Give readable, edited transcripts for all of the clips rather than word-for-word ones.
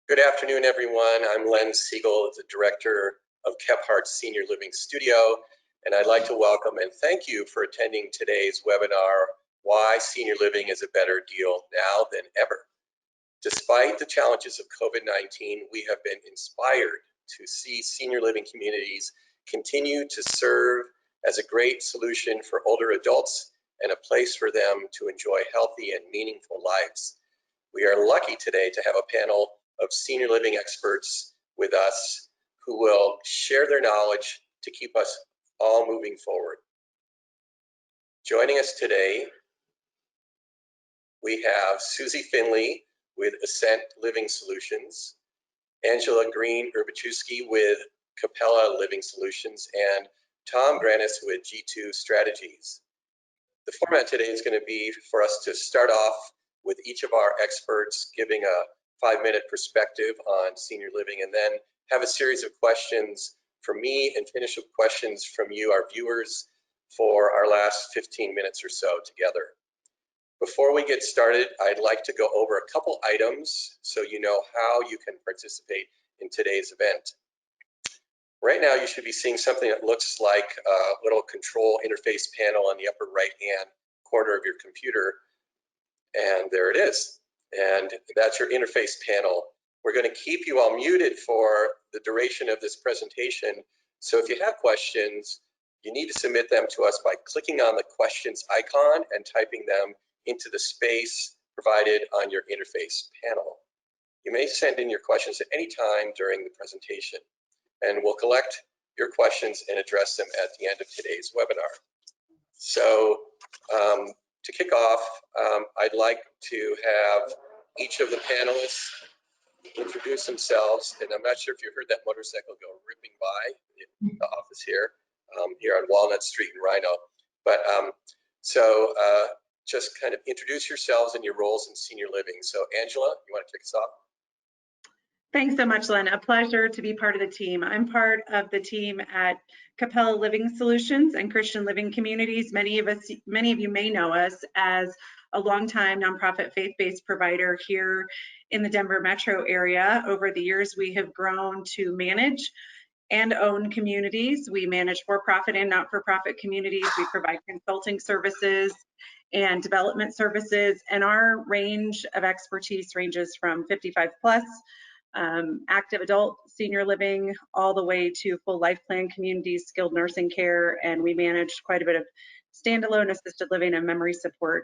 Good afternoon, everyone. I'm Len Siegel, the Director of Kephart Senior Living Studio, and I'd like to welcome and thank you for attending today's webinar, Why Senior Living is a Better Deal Now Than Ever. Despite the challenges of COVID-19, we have been inspired to see senior living communities continue to serve as a great solution for older adults and a place for them to enjoy healthy and meaningful lives. We are lucky today to have a panel of senior living experts with us who will share their knowledge to keep us all moving forward. Joining us today, we have Susie Finley with Ascent Living Solutions, Angela Green-Urbachewski with Capella Living Solutions, and Tom Granis with G2 Strategies. The format today is going to be for us to start off with each of our experts giving a 5-minute perspective on senior living, and then have a series of questions from me and finish with questions from you, our viewers, for our last 15 minutes or so together. Before we get started, I'd like to go over a couple items so you know how you can participate in today's event. Right now, you should be seeing something that looks like a little control interface panel on the upper right-hand corner of your computer, and there it is. And that's your interface panel. We're going to keep you all muted for the duration of this presentation. So if you have questions, you need to submit them to us by clicking on the questions icon and typing them into the space provided on your interface panel. You may send in your questions at any time during the presentation, and we'll collect your questions and address them at the end of today's webinar. So to kick off, I'd like to have each of the panelists introduce themselves, and I'm not sure if you heard that motorcycle go ripping by the office here, here on Walnut Street in Rhino. But just kind of introduce yourselves and your roles in senior living. So Angela, you want to kick us off? Thanks so much, Len. A pleasure to be part of the team. I'm part of the team at Capella Living Solutions and Christian Living Communities. Many of you may know us as a longtime nonprofit faith-based provider here in the Denver metro area. Over the years, we have grown to manage and own communities. We manage for-profit and not-for-profit communities. We provide consulting services and development services, and our range of expertise ranges from 55 plus, active adult senior living, all the way to full life plan communities, skilled nursing care, and we manage quite a bit of standalone assisted living and memory support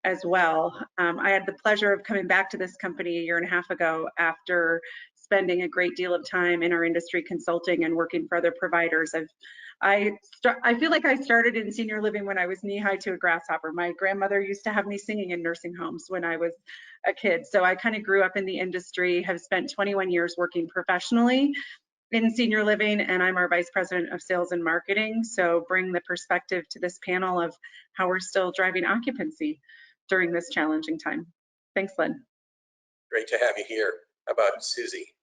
as well. I had the pleasure of coming back to this company a year and a half ago after spending a great deal of time in our industry consulting and working for other providers. I feel like I started in senior living when I was knee-high to a grasshopper. My grandmother used to have me singing in nursing homes when I was a kid. So I kind of grew up in the industry, have spent 21 years working professionally in senior living, and I'm our Vice President of Sales and Marketing. So bring the perspective to this panel of how we're still driving occupancy during this challenging time. Thanks, Len. Great to have you here. How about Susie?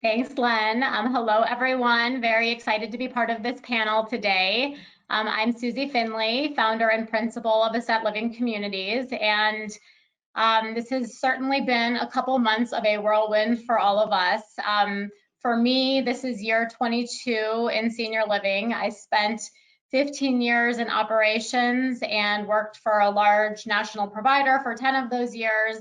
Thanks, Len. Hello, everyone. Very excited to be part of this panel today. I'm Susie Finley, founder and principal of Ascent Living Communities, and this has certainly been a couple months of a whirlwind for all of us. For me, this is year 22 in senior living. I spent 15 years in operations and worked for a large national provider for 10 of those years,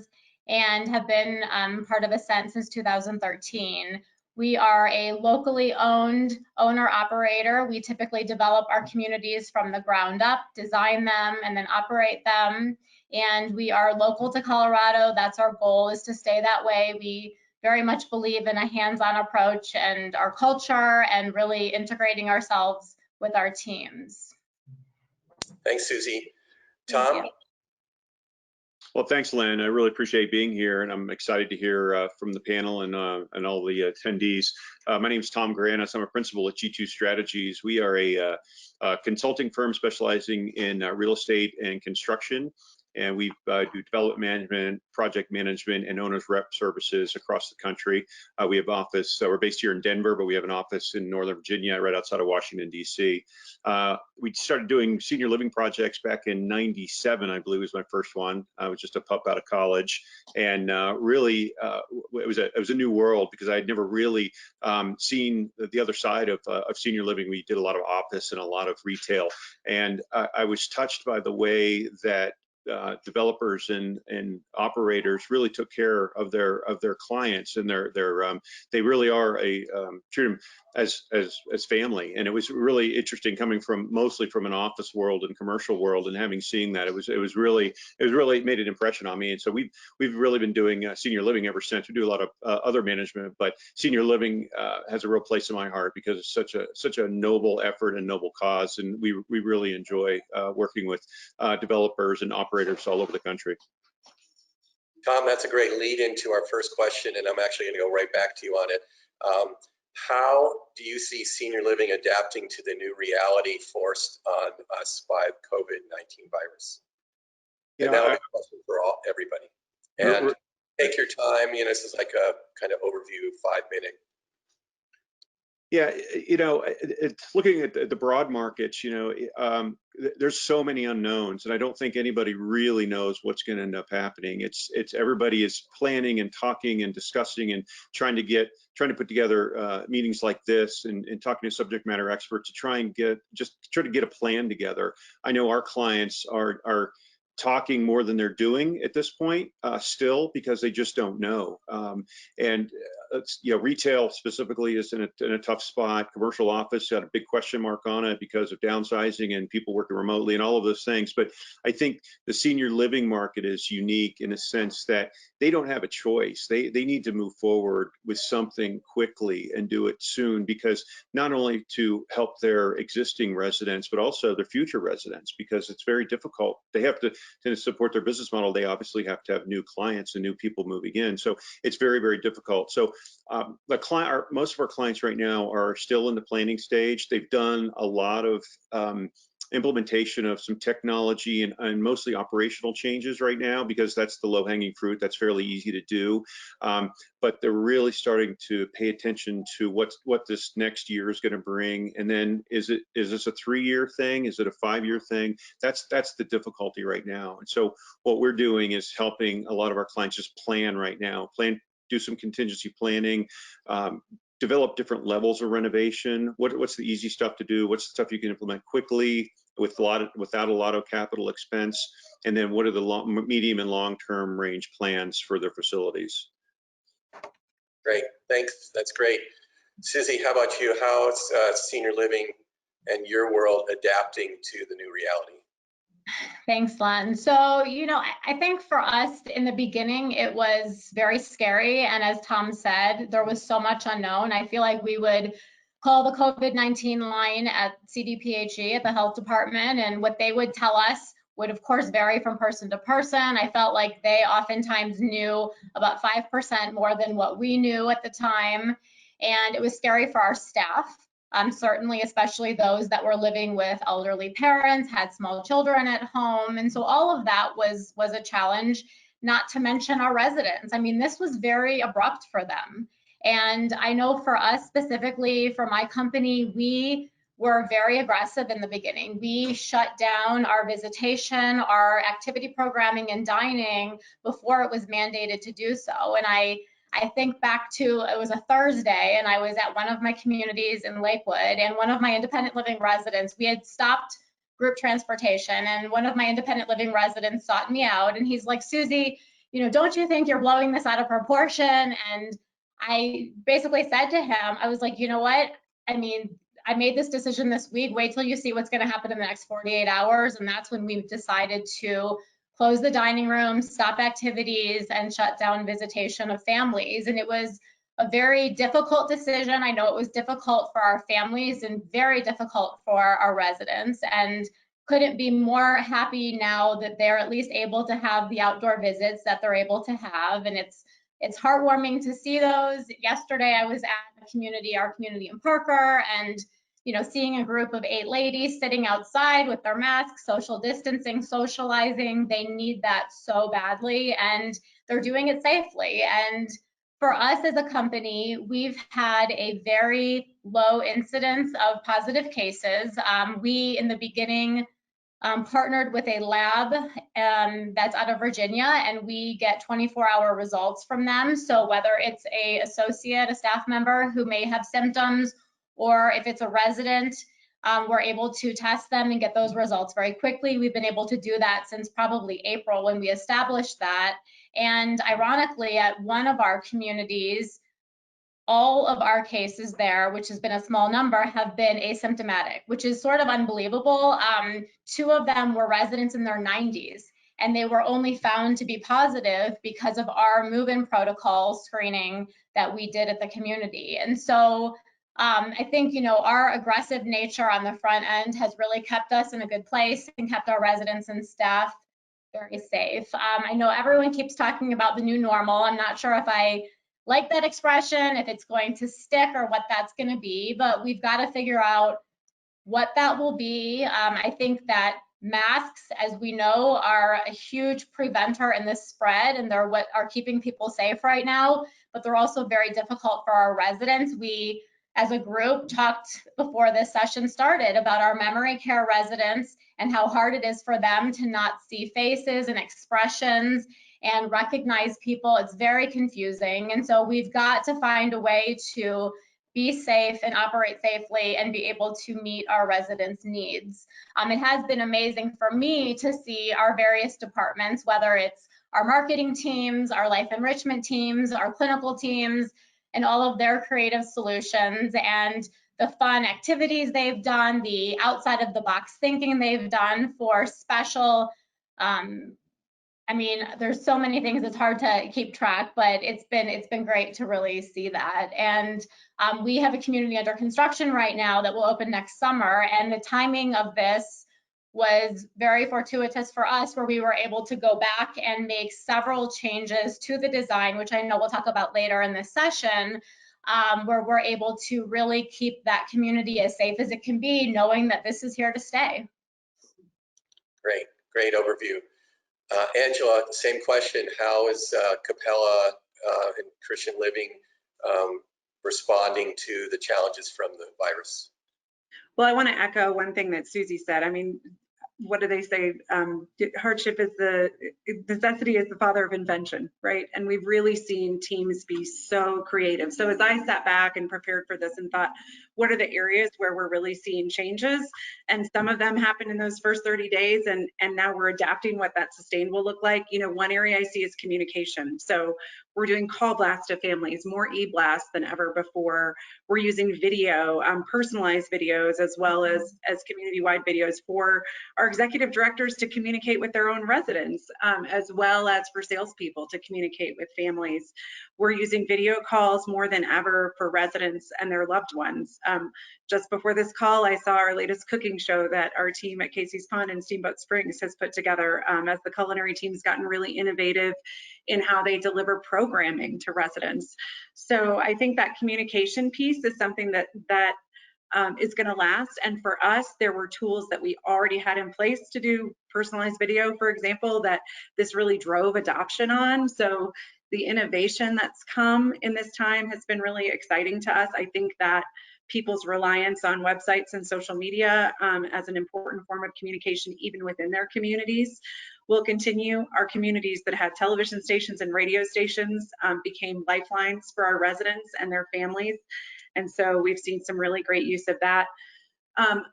and have been part of Ascent since 2013. We are a locally owned owner-operator. We typically develop our communities from the ground up, design them, and then operate them. And we are local to Colorado. That's our goal, is to stay that way. We very much believe in a hands-on approach and our culture and really integrating ourselves with our teams. Thanks, Susie. Tom? Well, thanks, Len. I really appreciate being here, and I'm excited to hear from the panel and all the attendees. My name is Tom Granis. I'm a principal at G2 Strategies. We are a consulting firm specializing in real estate and construction. and we do development management, project management, and owner's rep services across the country. We have office, we're based here in Denver, but we have an office in Northern Virginia, right outside of Washington, D.C. We started doing senior living projects back in '97, I believe was my first one. I was just a pup out of college, and really it was a new world because I had never really seen the other side of senior living. We did a lot of office and a lot of retail, and I was touched by the way that developers and operators really took care of their clients, and they really are treat them as family. And it was really interesting coming mostly from an office world and commercial world, and having seen that, it really made an impression on me. And so we've really been doing senior living ever since. We do a lot of other management, but senior living has a real place in my heart because it's such a noble effort and noble cause, and we really enjoy working with developers and operators all over the country. Tom, that's a great lead into our first question, and I'm actually going to go right back to you on it. How do you see senior living adapting to the new reality forced on us by COVID-19 virus? And now a question for everybody. And take your time. This is like a kind of overview, 5-minute. Yeah, it's looking at the broad markets, there's so many unknowns, and I don't think anybody really knows what's going to end up happening. It's everybody is planning and talking and discussing and trying to put together meetings like this and talking to subject matter experts to try to get a plan together. I know our clients are talking more than they're doing at this point still, because they just don't know. Retail specifically is in a tough spot. Commercial office had a big question mark on it because of downsizing and people working remotely and all of those things. But I think the senior living market is unique in a sense that they don't have a choice. They need to move forward with something quickly and do it soon, because not only to help their existing residents, but also their future residents, because it's very difficult. They have to support their business model. They obviously have to have new clients and new people moving in. So it's very, very difficult. So most of our clients right now are still in the planning stage. They've done a lot of implementation of some technology and mostly operational changes right now, because that's the low-hanging fruit. That's fairly easy to do. But they're really starting to pay attention to what this next year is going to bring. And then is this a 3-year thing? Is it a 5-year thing? That's the difficulty right now. And so what we're doing is helping a lot of our clients just plan right now, do some contingency planning, develop different levels of renovation. What's the easy stuff to do? What's the stuff you can implement quickly without a lot of capital expense? And then what are the medium and long-term range plans for their facilities? Great, thanks. That's great. Susie, how about you? How is senior living and your world adapting to the new reality? Thanks, Len. So, I think for us in the beginning, it was very scary. And as Tom said, there was so much unknown. I feel like we would call the COVID-19 line at CDPHE at the health department, and what they would tell us would, of course, vary from person to person. I felt like they oftentimes knew about 5% more than what we knew at the time. And it was scary for our staff. Certainly, especially those that were living with elderly parents, had small children at home. And so all of that was a challenge, not to mention our residents. I mean, this was very abrupt for them. And I know for us specifically, for my company, we were very aggressive in the beginning. We shut down our visitation, our activity programming and dining before it was mandated to do so. And I think back to, it was a Thursday, and I was at one of my communities in Lakewood, and one of my independent living residents, we had stopped group transportation, and one of my independent living residents sought me out, and he's like, Susie, don't you think you're blowing this out of proportion? And I basically said to him, I was like, you know what? I mean, I made this decision this week. Wait till you see what's going to happen in the next 48 hours. And that's when we decided to close the dining room, stop activities, and shut down visitation of families. And it was a very difficult decision. I know it was difficult for our families and very difficult for our residents, and couldn't be more happy now that they're at least able to have the outdoor visits that they're able to have. And it's heartwarming to see those. Yesterday, I was at our community in Parker, and seeing a group of 8 ladies sitting outside with their masks, social distancing, socializing, they need that so badly, and they're doing it safely. And for us as a company, we've had a very low incidence of positive cases. We, in the beginning, partnered with a lab that's out of Virginia, and we get 24-hour results from them. So whether it's a associate, a staff member who may have symptoms, or if it's a resident, we're able to test them and get those results very quickly. We've been able to do that since probably April when we established that. And ironically, at one of our communities, all of our cases there, which has been a small number, have been asymptomatic, which is sort of unbelievable. 2 of them were residents in their 90s, and they were only found to be positive because of our move-in protocol screening that we did at the community. And so I think, our aggressive nature on the front end has really kept us in a good place and kept our residents and staff very safe. I know everyone keeps talking about the new normal. I'm not sure if I like that expression, if it's going to stick or what that's going to be, but we've got to figure out what that will be. I think that masks, as we know, are a huge preventer in this spread, and they're what are keeping people safe right now, but they're also very difficult for our residents. We, as a group, talked before this session started about our memory care residents and how hard it is for them to not see faces and expressions and recognize people. It's very confusing. And so we've got to find a way to be safe and operate safely and be able to meet our residents' needs. It has been amazing for me to see our various departments, whether it's our marketing teams, our life enrichment teams, our clinical teams, and all of their creative solutions and the fun activities they've done, the outside of the box thinking they've done for special, there's so many things, it's hard to keep track, but it's been great to really see that. And we have a community under construction right now that will open next summer, and the timing of this was very fortuitous for us, where we were able to go back and make several changes to the design, which I know we'll talk about later in this session, where we're able to really keep that community as safe as it can be, knowing that this is here to stay. Great overview. Angela, same question. How is Capella and Christian Living responding to the challenges from the virus? Well, I want to echo one thing that Susie said. What do they say? Hardship is necessity is the father of invention, right? And we've really seen teams be so creative. So as I sat back and prepared for this and thought, what are the areas where we're really seeing changes? And some of them happened in those first 30 days, and now we're adapting what that sustain will look like. One area I see is communication. So we're doing call blasts to families, more e-blasts than ever before. We're using video, personalized videos, as well as community-wide videos for our executive directors to communicate with their own residents, as well as for salespeople to communicate with families. We're using video calls more than ever for residents and their loved ones. Just before this call, I saw our latest cooking show that our team at Casey's Pond and Steamboat Springs has put together, as the culinary team's gotten really innovative in how they deliver programming to residents. So I think that communication piece is something that is going to last. And for us, there were tools that we already had in place to do personalized video, for example, that this really drove adoption on. So the innovation that's come in this time has been really exciting to us. I think that people's reliance on websites and social media as an important form of communication, even within their communities, will continue. Our communities that had television stations and radio stations became lifelines for our residents and their families. And so we've seen some really great use of that.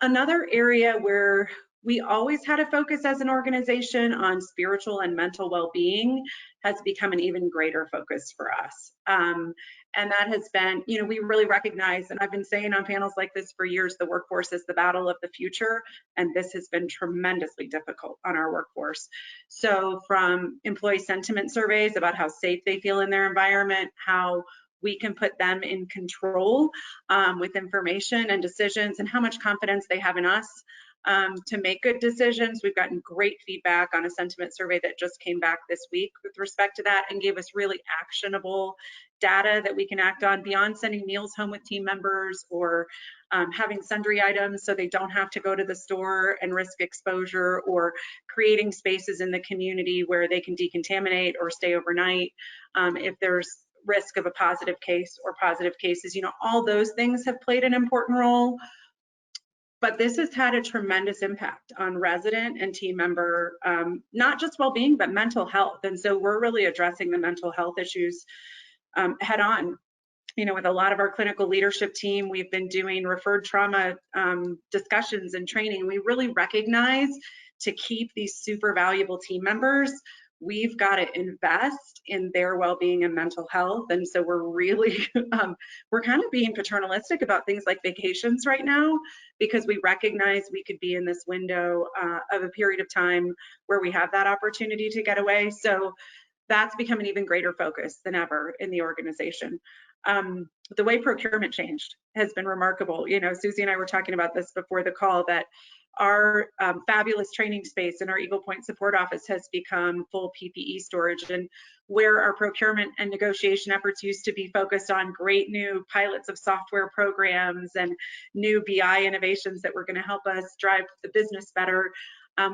Another area where we always had a focus as an organization on spiritual and mental well-being has become an even greater focus for us. And that has been, we really recognize, and I've been saying on panels like this for years, the workforce is the battle of the future, and this has been tremendously difficult on our workforce. So from employee sentiment surveys about how safe they feel in their environment, how we can put them in control with information and decisions, and how much confidence they have in us to make good decisions. We've gotten great feedback on a sentiment survey that just came back this week with respect to that, and gave us really actionable data that we can act on beyond sending meals home with team members or having sundry items so they don't have to go to the store and risk exposure, or creating spaces in the community where they can decontaminate or stay overnight if there's risk of a positive case or positive cases. You know, all those things have played an important role. But this has had a tremendous impact on resident and team member, not just well-being, but mental health. And so we're really addressing the mental health issues head on. You know, with a lot of our clinical leadership team, we've been doing referred trauma discussions and training. We really recognize to keep these super valuable team members, we've got to invest in their well-being and mental health. And so we're really, we're kind of being paternalistic about things like vacations right now, because we recognize we could be in this window of a period of time where we have that opportunity to get away. So that's become an even greater focus than ever in the organization. The way procurement changed has been remarkable. You know, Susie and I were talking about this before the call, that our fabulous training space in our Eagle Point support office has become full PPE storage, and where our procurement and negotiation efforts used to be focused on great new pilots of software programs and new BI innovations that were going to help us drive the business better.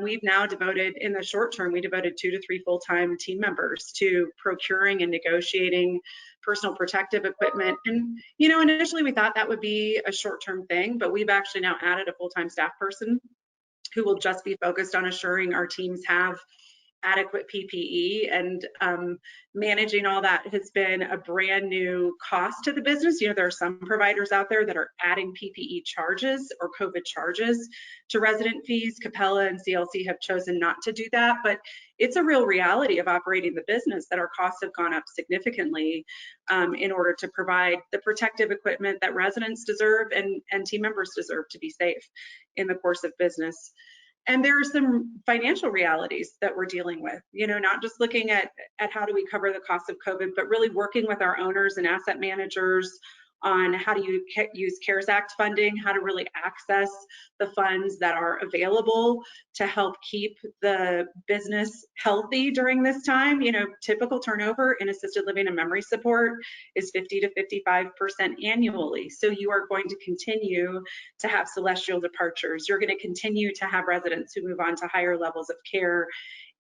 We've now devoted, in the short term, we devoted 2 to 3 full-time team members to procuring and negotiating personal protective equipment. And, you know, initially we thought that would be a short-term thing, but we've actually now added a full-time staff person who will just be focused on assuring our teams have adequate PPE, and managing all that has been a brand new cost to the business. You know, there are some providers out there that are adding PPE charges or COVID charges to resident fees. Capella and CLC have chosen not to do that, but it's a real reality of operating the business that our costs have gone up significantly in order to provide the protective equipment that residents deserve and team members deserve to be safe in the course of business. And there are some financial realities that we're dealing with, you know, not just looking at how do we cover the cost of COVID, but really working with our owners and asset managers on how do you use CARES Act funding, how to really access the funds that are available to help keep the business healthy during this time. You know, typical turnover in assisted living and memory support is 50 to 55% annually. So you are going to continue to have celestial departures. You're going to continue to have residents who move on to higher levels of care,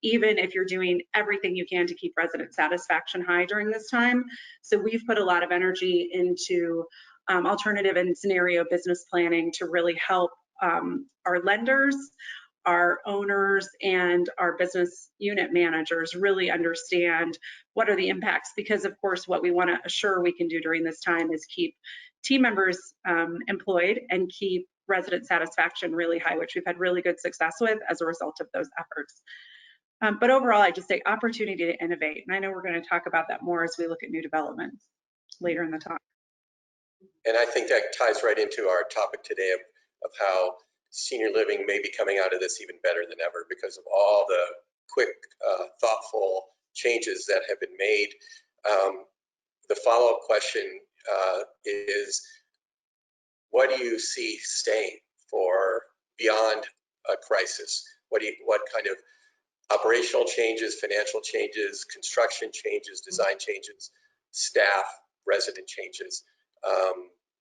even if you're doing everything you can to keep resident satisfaction high during this time. So we've put a lot of energy into alternative and scenario business planning to really help our lenders, our owners, and our business unit managers really understand what are the impacts, because of course what we want to assure we can do during this time is keep team members employed and keep resident satisfaction really high, which we've had really good success with as a result of those efforts. But overall, I just say opportunity to innovate. And I know we're going to talk about that more as we look at new developments later in the talk. And I think that ties right into our topic today of how senior living may be coming out of this even better than ever because of all the quick, thoughtful changes that have been made. The follow-up question is, what do you see staying for beyond a crisis? What kind of operational changes, financial changes, construction changes, design changes, staff, resident changes?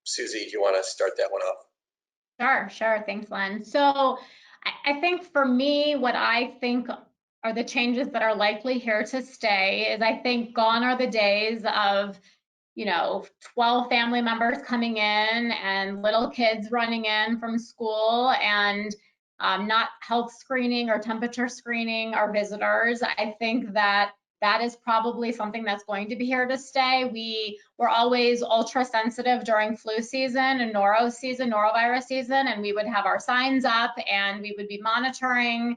Susie, do you want to start that one off? Sure. Thanks, Len. So I think for me, what I think are the changes that are likely here to stay is, I think gone are the days of, 12 family members coming in and little kids running in from school and not health screening or temperature screening our visitors. I think that is probably something that's going to be here to stay. We were always ultra sensitive during flu season and norovirus season, and we would have our signs up and we would be monitoring.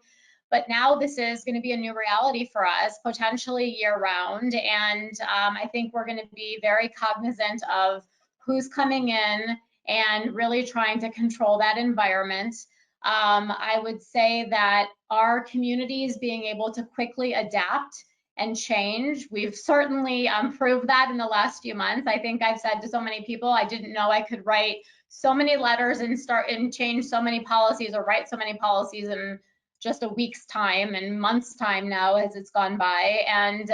But now this is going to be a new reality for us, potentially year round. And I think we're going to be very cognizant of who's coming in and really trying to control that environment. I would say that our communities being able to quickly adapt and change, we've certainly proved that in the last few months. I think I've said to so many people, I didn't know I could write so many letters and change so many policies or write so many policies in just a week's time and months' time now as it's gone by. And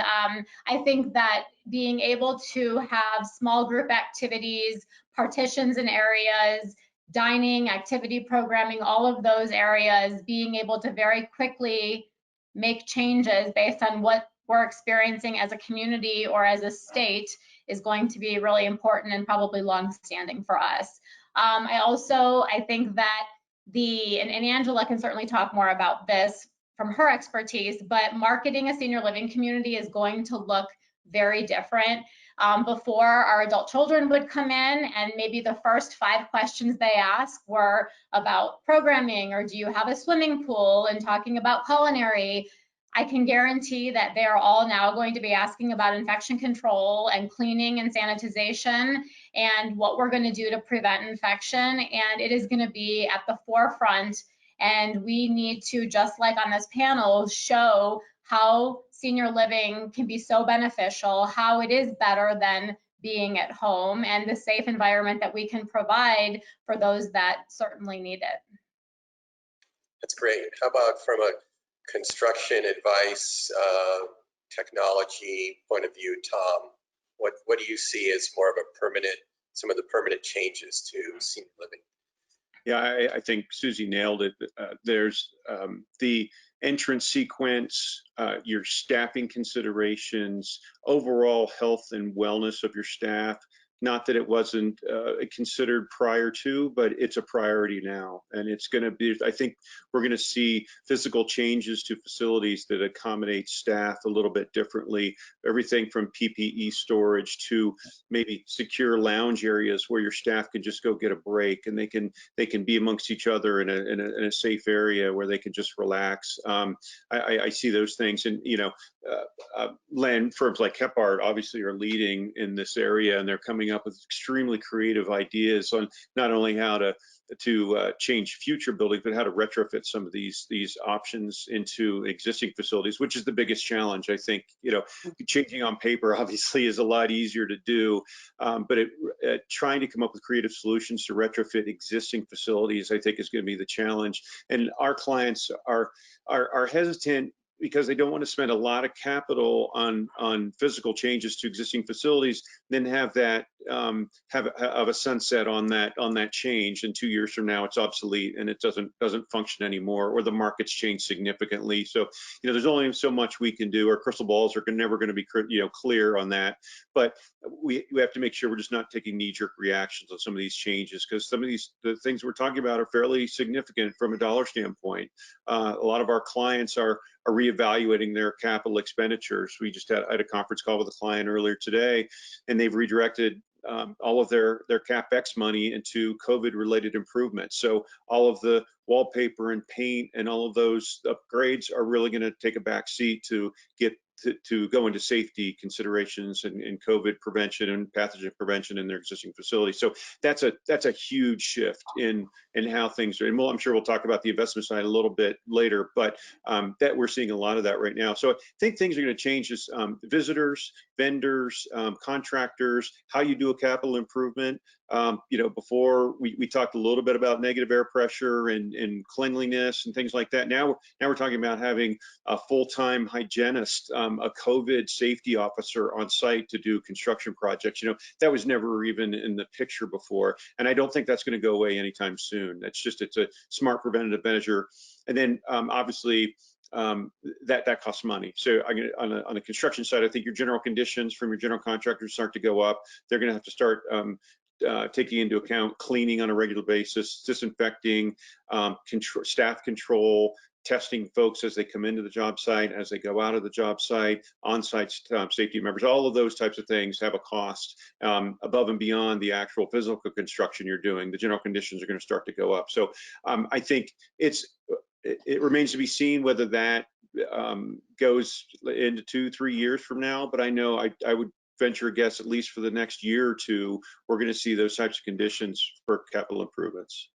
I think that being able to have small group activities, partitions in areas, dining, activity programming, all of those areas, being able to very quickly make changes based on what we're experiencing as a community or as a state is going to be really important and probably long-standing for us. I think that and Angela can certainly talk more about this from her expertise, but marketing a senior living community is going to look very different. Before, our adult children would come in and maybe the first 5 questions they ask were about programming, or do you have a swimming pool, and talking about culinary. I can guarantee that they are all now going to be asking about infection control and cleaning and sanitization and what we're going to do to prevent infection. And it is going to be at the forefront. And we need to, just like on this panel, show how senior living can be so beneficial, how it is better than being at home, and the safe environment that we can provide for those that certainly need it. That's great. How about from a construction advice, technology point of view, Tom? What do you see as more of a permanent, some of the permanent changes to senior living? Yeah, I think Susie nailed it. There's the entrance sequence, your staffing considerations, overall health and wellness of your staff. Not that it wasn't considered prior to, but it's a priority now. And it's going to be, I think we're going to see physical changes to facilities that accommodate staff a little bit differently. Everything from PPE storage to maybe secure lounge areas where your staff can just go get a break and they can be amongst each other in a safe area where they can just relax. I see those things, and land firms like Kephart obviously are leading in this area, and they're coming up with extremely creative ideas on not only how to change future buildings, but how to retrofit some of these options into existing facilities, which is the biggest challenge. I think, changing on paper obviously is a lot easier to do, but trying to come up with creative solutions to retrofit existing facilities, I think, is going to be the challenge. And our clients are hesitant because they don't want to spend a lot of capital on physical changes to existing facilities, then have that have a sunset on that change, and 2 years from now it's obsolete and it doesn't function anymore, or the market's changed significantly. So there's only so much we can do. Our crystal balls are never going to be clear on that, but we have to make sure we're just not taking knee-jerk reactions on some of these changes, because some of the things we're talking about are fairly significant from a dollar standpoint. A lot of our clients are reevaluating their capital expenditures. We just had a conference call with a client earlier today, and they've redirected all of their CapEx money into COVID-related improvements. So all of the wallpaper and paint and all of those upgrades are really going to take a back seat to get to go into safety considerations and COVID prevention and pathogen prevention in their existing facilities. So that's a huge shift in how things are. And I'm sure we'll talk about the investment side a little bit later, but that we're seeing a lot of that right now. So I think things are going to change as visitors, vendors, contractors, how you do a capital improvement. Before we talked a little bit about negative air pressure and cleanliness and things like that. Now we're talking about having a full-time hygienist, a COVID safety officer on site to do construction projects. That was never even in the picture before, and I don't think that's going to go away anytime soon. It's a smart preventative measure. And then obviously that costs money. So on the construction side, I think your general conditions from your general contractors start to go up. They're going to have to start taking into account cleaning on a regular basis, disinfecting, staff control, testing folks as they come into the job site, as they go out of the job site, on-site safety members. All of those types of things have a cost above and beyond the actual physical construction you're doing. The general conditions are going to start to go up. So I think it remains to be seen whether that goes into 2-3 years from now, but I know I would venture a guess, at least for the next year or two, we're going to see those types of conditions for capital improvements.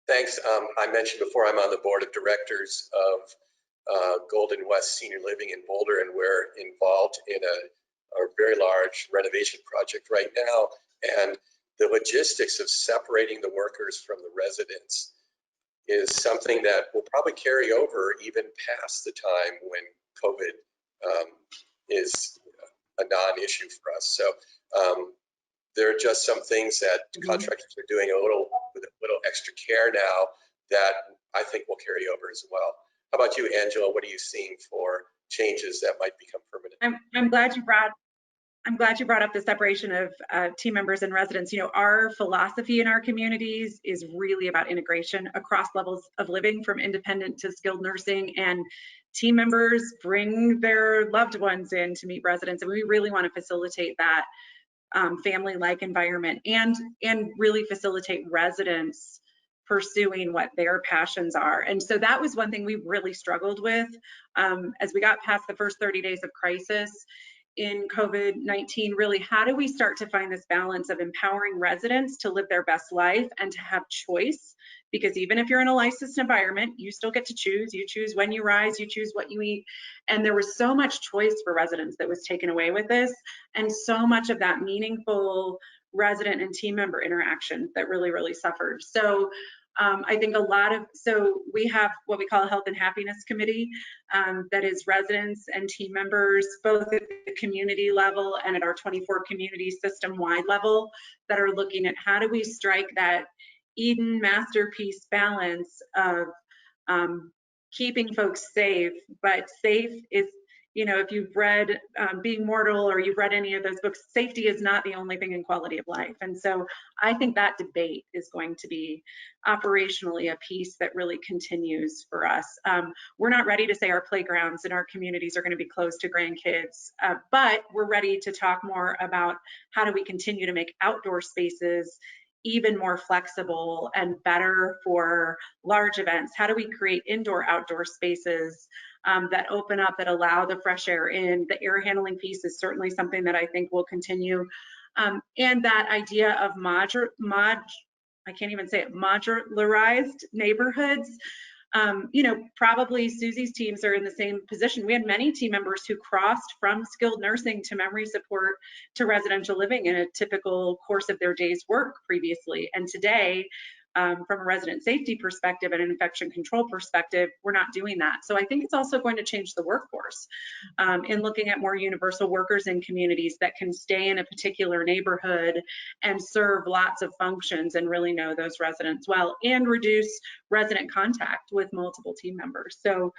Thanks. I mentioned before, I'm on the board of directors of Golden West Senior Living in Boulder, and we're involved in a very large renovation project right now. And the logistics of separating the workers from the residents is something that will probably carry over even past the time when COVID is a non-issue for us. So there are just some things that contractors are doing with a little extra care now that I think will carry over as well. How about you, Angela? What are you seeing for changes that might become permanent? I'm glad you brought up the separation of team members and residents. You know, our philosophy in our communities is really about integration across levels of living, from independent to skilled nursing, and team members bring their loved ones in to meet residents, and we really want to facilitate that family-like environment and really facilitate residents pursuing what their passions are. And so that was one thing we really struggled with as we got past the first 30 days of crisis in COVID-19. Really, how do we start to find this balance of empowering residents to live their best life and to have choice? Because even if you're in a licensed environment, you still get to choose. You choose when you rise, you choose what you eat. And there was so much choice for residents that was taken away with this, and so much of that meaningful resident and team member interaction that really suffered. So I think so we have what we call a health and happiness committee that is residents and team members, both at the community level and at our 24 community system-wide level, that are looking at how do we strike that Eden masterpiece balance of keeping folks safe. But safe is, you know, if you've read Being Mortal or you've read any of those books, safety is not the only thing in quality of life. And so I think that debate is going to be operationally a piece that really continues for us. We're not ready to say our playgrounds in our communities are going to be closed to grandkids, but we're ready to talk more about how do we continue to make outdoor spaces even more flexible and better for large events. How do we create indoor-outdoor spaces that open up, that allow the fresh air in? The air handling piece is certainly something that I think will continue. And that idea of modularized neighborhoods. You know, probably Susie's teams are in the same position. We had many team members who crossed from skilled nursing to memory support to residential living in a typical course of their day's work previously. And today, from a resident safety perspective and an infection control perspective, we're not doing that. So I think it's also going to change the workforce in looking at more universal workers in communities that can stay in a particular neighborhood and serve lots of functions and really know those residents well and reduce resident contact with multiple team members. So,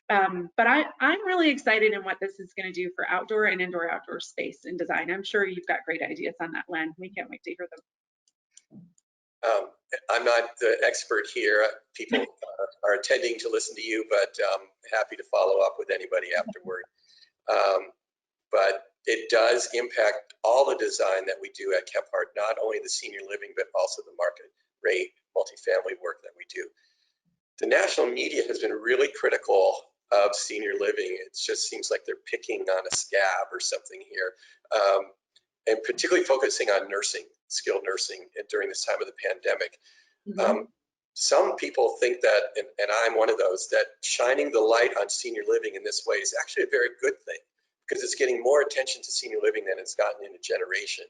but I'm really excited in what this is going to do for outdoor and indoor-outdoor space and design. I'm sure you've got great ideas on that, Len. We can't wait to hear them. I'm not the expert here. People are attending to listen to you, but happy to follow up with anybody afterward. But it does impact all the design that we do at Kephart, not only the senior living, but also the market rate multifamily work that we do. The national media has been really critical of senior living. It just seems like they're picking on a scab or something here, and particularly focusing on nursing, skilled nursing during this time of the pandemic. Some people think that, and I'm one of those, that shining the light on senior living in this way is actually a very good thing, because it's getting more attention to senior living than it's gotten in a generation.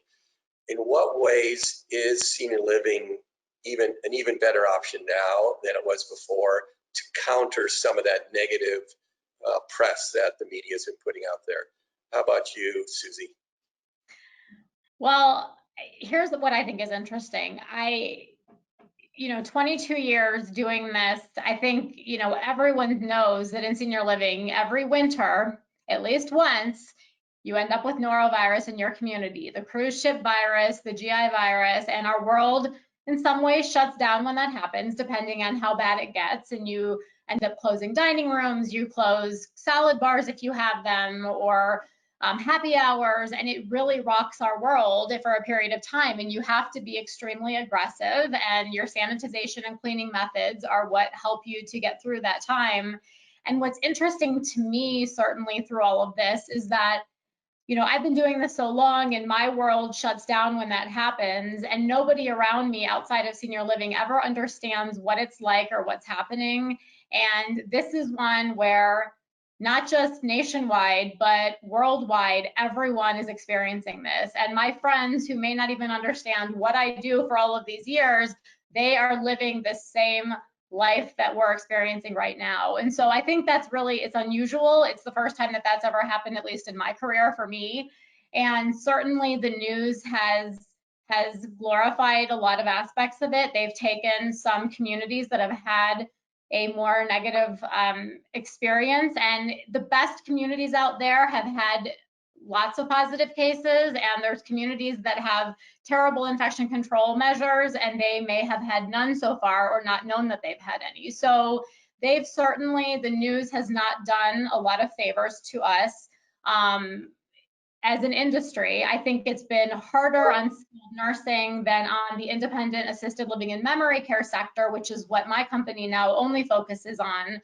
In what ways is senior living an even better option now than it was before to counter some of that negative press that the media has been putting out there? How about you, Susie? Well, here's what I think is interesting. 22 years doing this, I think, everyone knows that in senior living, every winter, at least once, you end up with norovirus in your community, the cruise ship virus, the GI virus, and our world in some ways shuts down when that happens, depending on how bad it gets. And you end up closing dining rooms, you close salad bars if you have them, or happy hours, and it really rocks our world for a period of time. And you have to be extremely aggressive, and your sanitization and cleaning methods are what help you to get through that time. And what's interesting to me, certainly through all of this, is that I've been doing this so long, and my world shuts down when that happens, and nobody around me outside of senior living ever understands what it's like or what's happening. And this is one where not just nationwide, but worldwide, everyone is experiencing this. And my friends who may not even understand what I do for all of these years, they are living the same life that we're experiencing right now. And so I think that's really, it's unusual. It's the first time that that's ever happened, at least in my career for me. And certainly the news has glorified a lot of aspects of it. They've taken some communities that have had a more negative experience, and the best communities out there have had lots of positive cases, and there's communities that have terrible infection control measures and they may have had none so far or not known that they've had any. So they've certainly, the news has not done a lot of favors to us as an industry. I think it's been harder on skilled nursing than on the independent assisted living and memory care sector, which is what my company now only focuses on.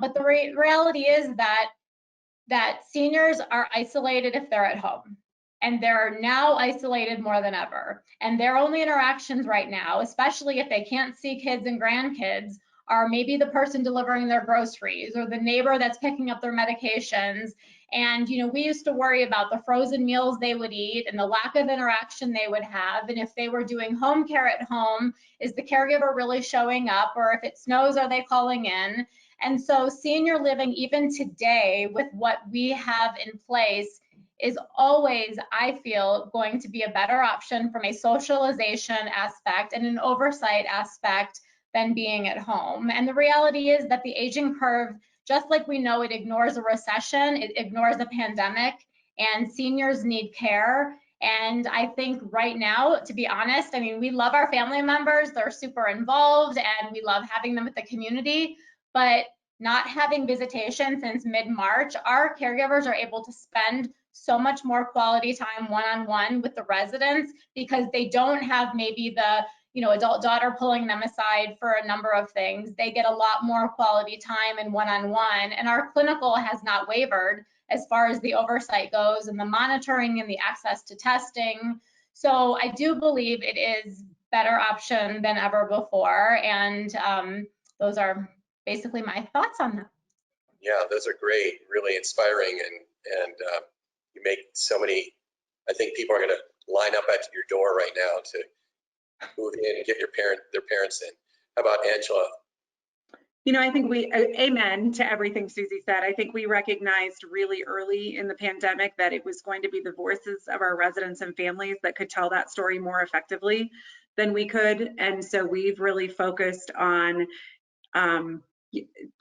But the reality is that seniors are isolated if they're at home, and they're now isolated more than ever. And their only interactions right now, especially if they can't see kids and grandkids, are maybe the person delivering their groceries or the neighbor that's picking up their medications. And, you know, we used to worry about the frozen meals they would eat and the lack of interaction they would have. And if they were doing home care at home, is the caregiver really showing up? Or if it snows, are they calling in? And so senior living, even today, with what we have in place, is always, I feel, going to be a better option from a socialization aspect and an oversight aspect than being at home. And the reality is that the aging curve, just like we know it ignores a recession, it ignores a pandemic, and seniors need care. And I think right now, to be honest, I mean, we love our family members, they're super involved, and we love having them with the community, but not having visitation since mid-March, our caregivers are able to spend so much more quality time one-on-one with the residents because they don't have maybe the, you know, adult daughter pulling them aside for a number of things. They get a lot more quality time and one-on-one, and our clinical has not wavered as far as the oversight goes and the monitoring and the access to testing. So I do believe it is better option than ever before, and those are basically my thoughts on that. Yeah, those are great, really inspiring, and you make so many. I think people are going to line up at your door right now to move in and get their parents in. How about Angela? You know, I think amen to everything Susie said. I think we recognized really early in the pandemic that it was going to be the voices of our residents and families that could tell that story more effectively than we could. And so we've really focused on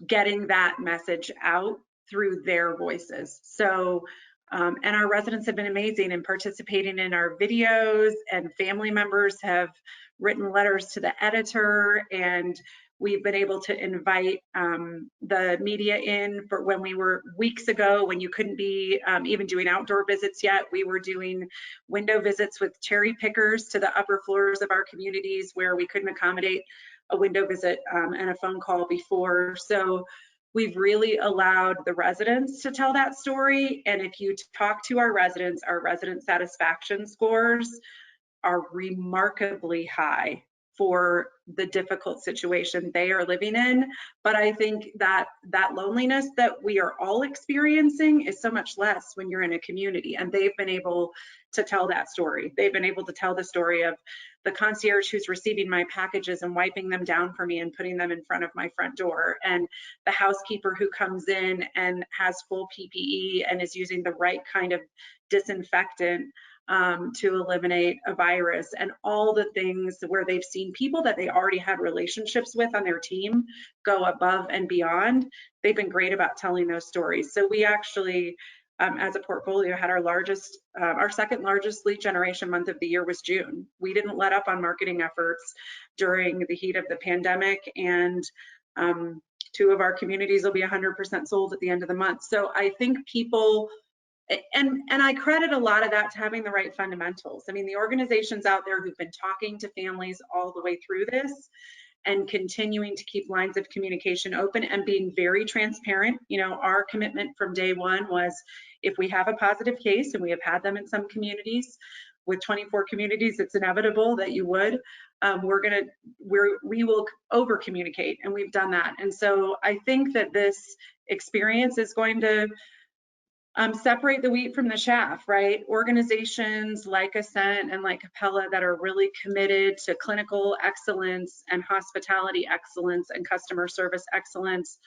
getting that message out through their voices. So, and our residents have been amazing in participating in our videos, and family members have written letters to the editor, and we've been able to invite the media in for when we were weeks ago, when you couldn't be even doing outdoor visits yet. We were doing window visits with cherry pickers to the upper floors of our communities where we couldn't accommodate a window visit and a phone call before. So we've really allowed the residents to tell that story. And if you talk to our resident satisfaction scores are remarkably high for the difficult situation they are living in. But I think that loneliness that we are all experiencing is so much less when you're in a community, and they've been able to tell that story. They've been able to tell the story of the concierge who's receiving my packages and wiping them down for me and putting them in front of my front door, and the housekeeper who comes in and has full PPE and is using the right kind of disinfectant to eliminate a virus, and all the things where they've seen people that they already had relationships with on their team go above and beyond. They've been great about telling those stories. So we actually, as a portfolio, had our second largest lead generation month of the year was June. We didn't let up on marketing efforts during the heat of the pandemic, and 2 of our communities will be 100% sold at the end of the month. So I think people, and I credit a lot of that to having the right fundamentals. I mean, the organizations out there who've been talking to families all the way through this and continuing to keep lines of communication open and being very transparent. You know, our commitment from day one was, if we have a positive case, and we have had them in some communities, with 24 communities, it's inevitable that you would, we will over communicate, and we've done that. And so I think that this experience is going to separate the wheat from the chaff, right? Organizations like Ascent and like Capella that are really committed to clinical excellence and hospitality excellence and customer service excellence,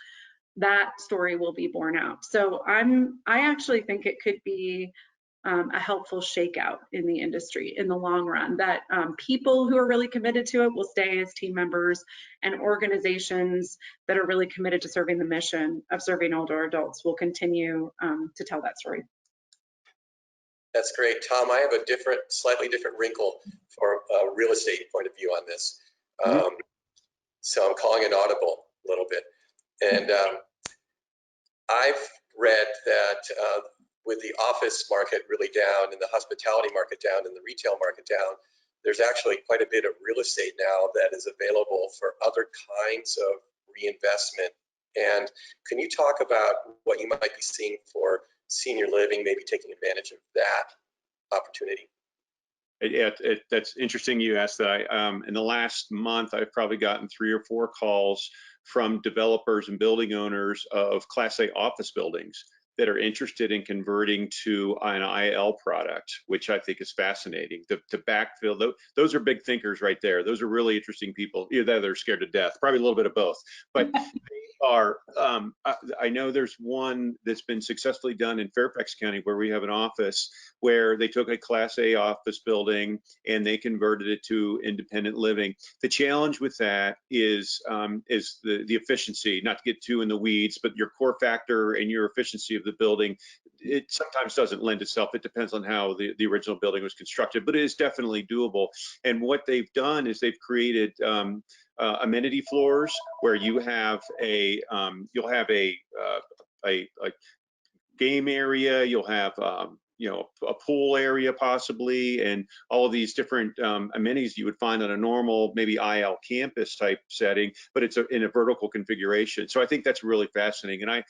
that story will be borne out. So I actually think it could be a helpful shakeout in the industry in the long run, that people who are really committed to it will stay as team members, and organizations that are really committed to serving the mission of serving older adults will continue to tell that story. That's great. Tom, I have a slightly different wrinkle for a real estate point of view on this. So I'm calling it audible a little bit. And I've read that with the office market really down and the hospitality market down and the retail market down, there's actually quite a bit of real estate now that is available for other kinds of reinvestment. And can you talk about what you might be seeing for senior living, maybe taking advantage of that opportunity? Yeah, that's interesting you asked that. In the last month, I've probably gotten 3 or 4 calls from developers and building owners of Class A office buildings that are interested in converting to an IL product, which I think is fascinating. To backfill, those are big thinkers right there. Those are really interesting people. Either they're scared to death, probably a little bit of both. But they are, I know there's one that's been successfully done in Fairfax County where we have an office where they took a Class A office building and they converted it to independent living. The challenge with that is the efficiency, not to get too in the weeds, but your core factor and your efficiency of the building, it sometimes doesn't lend itself. It depends on how the original building was constructed, but it is definitely doable. And what they've done is they've created amenity floors where you have you'll have a game area, you'll have a pool area possibly, and all of these different amenities you would find on a normal, maybe IL campus type setting, but it's in a vertical configuration. So I think that's really fascinating. And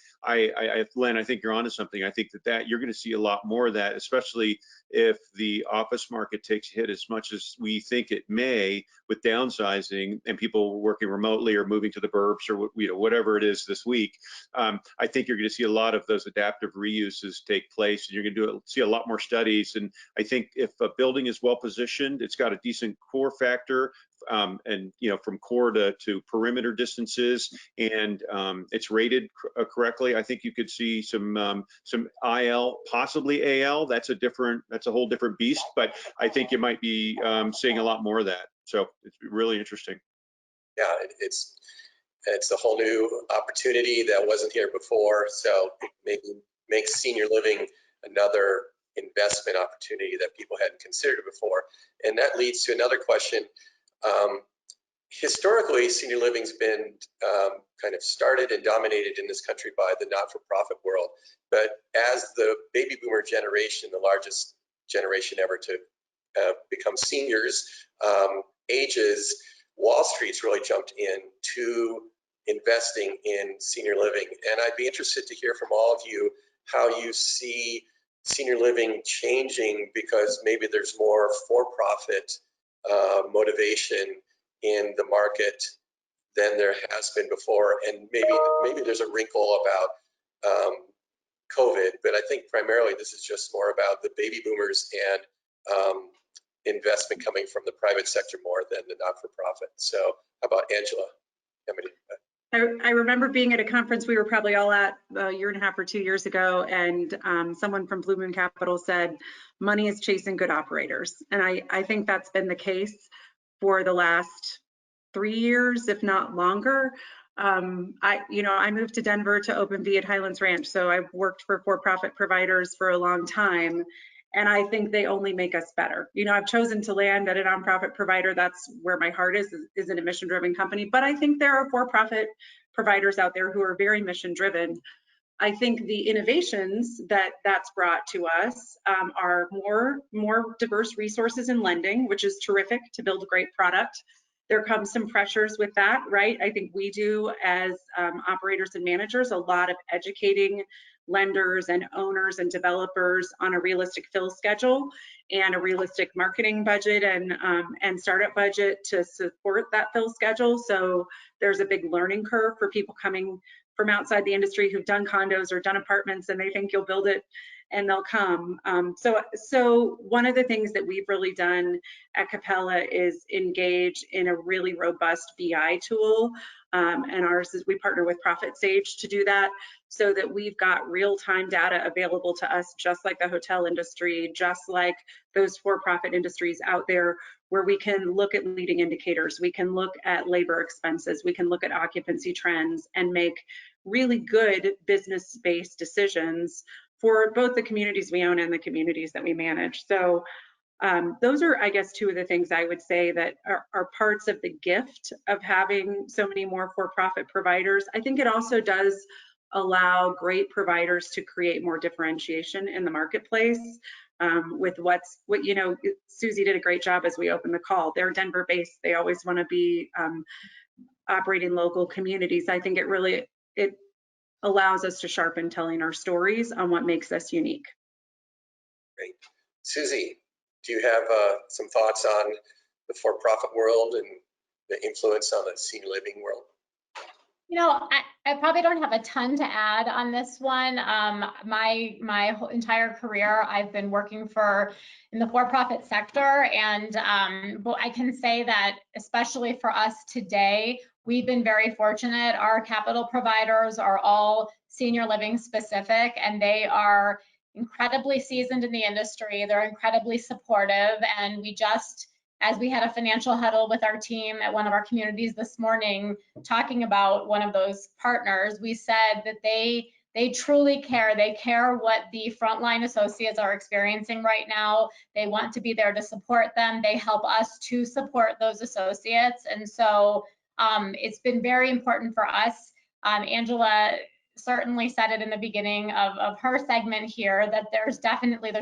Len, I think you're onto something. I think that you're going to see a lot more of that, especially if the office market takes a hit as much as we think it may with downsizing and people working remotely or moving to the burbs or whatever it is this week. I think you're going to see a lot of those adaptive reuses take place, and you're going to see a lot more studies. And I think if a building is well positioned, it's got a decent core factor, and from core to perimeter distances, and it's rated correctly, I think you could see some IL, possibly AL. That's a whole different beast, but I think you might be seeing a lot more of that. So it's really interesting. Yeah, it's a whole new opportunity that wasn't here before. So it maybe makes senior living another investment opportunity that people hadn't considered before. And that leads to another question. Historically, senior living's been kind of started and dominated in this country by the not-for-profit world. But as the baby boomer generation, the largest generation ever to become seniors, ages, Wall Street's really jumped into investing in senior living. And I'd be interested to hear from all of you how you see senior living changing, because maybe there's more for-profit motivation in the market than there has been before. And maybe there's a wrinkle about COVID, but I think primarily this is just more about the baby boomers and investment coming from the private sector more than the not-for-profit. So how about Angela? I remember being at a conference we were probably all at a year and a half or 2 years ago, and someone from Blue Moon Capital said, money is chasing good operators. And I think that's been the case for the last 3 years, if not longer. I moved to Denver to open V at Highlands Ranch, so I've worked for for-profit providers for a long time, and I think they only make us better. I've chosen to land at a nonprofit provider. That's where my heart is in a mission-driven company. But I think there are for-profit providers out there who are very mission-driven. I think the innovations that's brought to us are more diverse resources in lending, which is terrific to build a great product. There comes some pressures with that, right? I think we do as operators and managers a lot of educating lenders and owners and developers on a realistic fill schedule and a realistic marketing budget and startup budget to support that fill schedule. So there's a big learning curve for people coming from outside the industry who've done condos or done apartments, and they think you'll build it and they'll come. So one of the things that we've really done at Capella is engage in a really robust BI tool. And ours is we partner with Profit Sage to do that, so that we've got real-time data available to us, just like the hotel industry, just like those for-profit industries out there, where we can look at leading indicators, we can look at labor expenses, we can look at occupancy trends and make really good business-based decisions for both the communities we own and the communities that we manage. So those are, I guess, two of the things I would say that are parts of the gift of having so many more for-profit providers. I think it also does allow great providers to create more differentiation in the marketplace with what you know, Susie did a great job as we opened the call. They're Denver based. They always want to be operating local communities. I think it allows us to sharpen telling our stories on what makes us unique. Great. Susie, do you have some thoughts on the for-profit world and the influence on the senior living world? You know, I probably don't have a ton to add on this one. My whole entire career, I've been working in the for-profit sector, and but I can say that especially for us today, we've been very fortunate. Our capital providers are all senior living specific, and they are incredibly seasoned in the industry. They're incredibly supportive, and we just, as we had a financial huddle with our team at one of our communities this morning, talking about one of those partners, we said that they truly care. They care what the frontline associates are experiencing right now. They want to be there to support them. They help us to support those associates. And so it's been very important for us. Angela certainly said it in the beginning of her segment here, that there's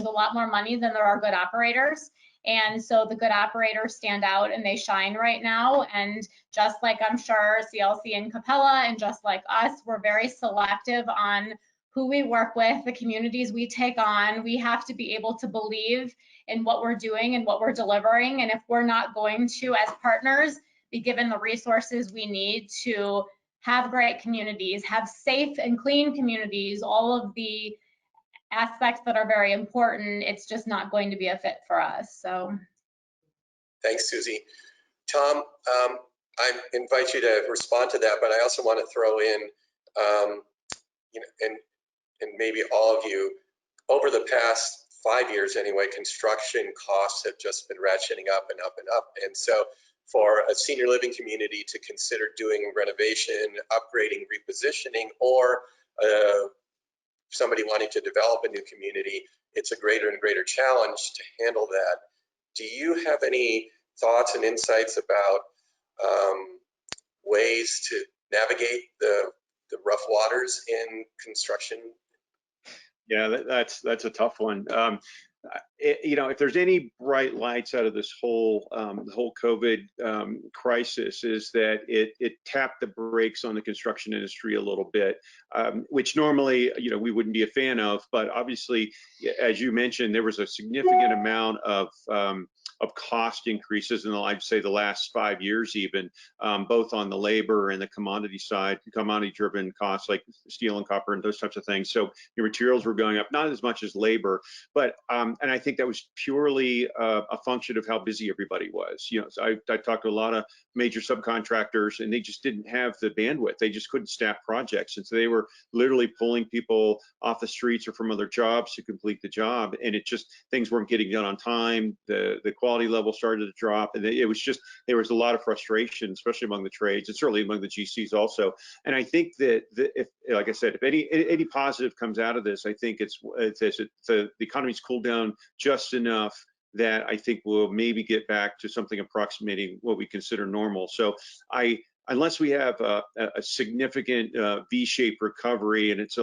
a lot more money than there are good operators. And so the good operators stand out and they shine right now. And just like I'm sure CLC and Capella, and just like us, we're very selective on who we work with, the communities we take on. We have to be able to believe in what we're doing and what we're delivering. And if we're not going to, as partners, be given the resources we need to have great communities, have safe and clean communities, all of the aspects that are very important, it's just not going to be a fit for us. So thanks, Susie. Tom, I invite you to respond to that, but I also want to throw in, you know, and maybe all of you, over the past 5 years anyway, construction costs have just been ratcheting up and up and up. And so for a senior living community to consider doing renovation, upgrading, repositioning, or somebody wanting to develop a new community, it's a greater and greater challenge to handle that. Do you have any thoughts and insights about ways to navigate the rough waters in construction? Yeah, that's a tough one. You know, if there's any bright lights out of this whole the whole COVID crisis, is that it tapped the brakes on the construction industry a little bit, which normally, you know, we wouldn't be a fan of. But obviously, as you mentioned, there was a significant amount of cost increases in I'd say the last 5 years, even both on the labor and the commodity side, commodity-driven costs like steel and copper and those types of things. So your materials were going up, not as much as labor, but and I think that was purely a function of how busy everybody was. You know, so I talked to a lot of major subcontractors, and they just didn't have the bandwidth. They just couldn't staff projects, and so they were literally pulling people off the streets or from other jobs to complete the job, and it just, things weren't getting done on time. The quality level started to drop, and it was just, there was a lot of frustration, especially among the trades and certainly among the GCs also. And I think that if, like I said, if any positive comes out of this, I think it's the economy's cooled down just enough that I think we'll maybe get back to something approximating what we consider normal. So unless we have a significant V-shaped recovery, and it's